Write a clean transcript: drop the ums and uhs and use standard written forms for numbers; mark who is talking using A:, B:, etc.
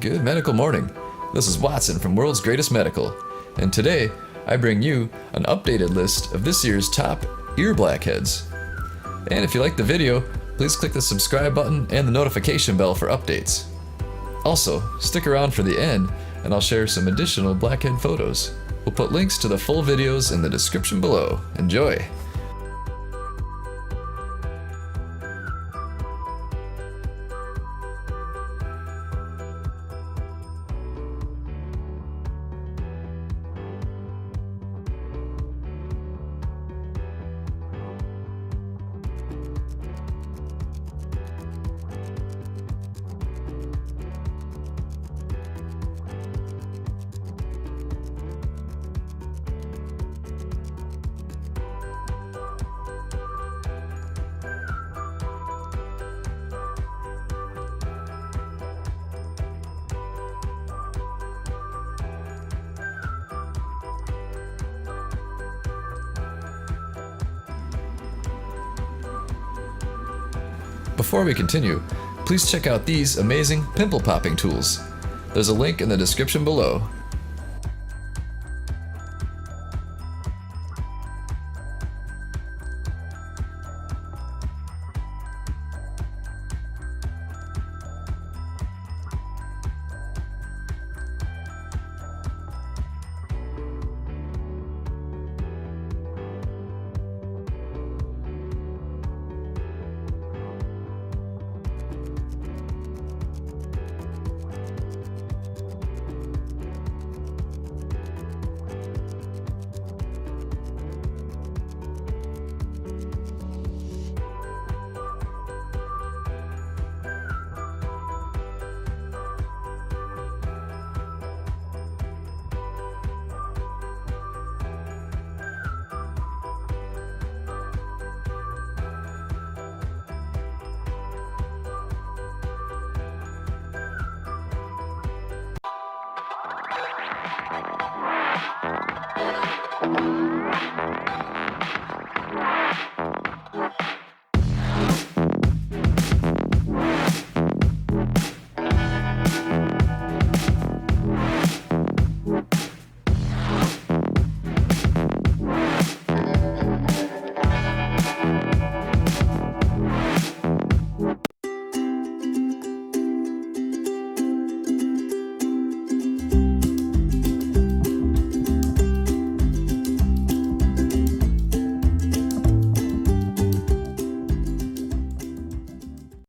A: Good medical morning. This is Watson from World's Greatest Medical, and today I bring you an updated list of this year's top ear blackheads. And if you like the video, please click the subscribe button and the notification bell for updates. Also, stick around for the end and I'll share some additional blackhead photos. We'll put links to the full videos in the description below. Enjoy! Before we continue, please check out these amazing pimple popping tools. There's a link in the description below.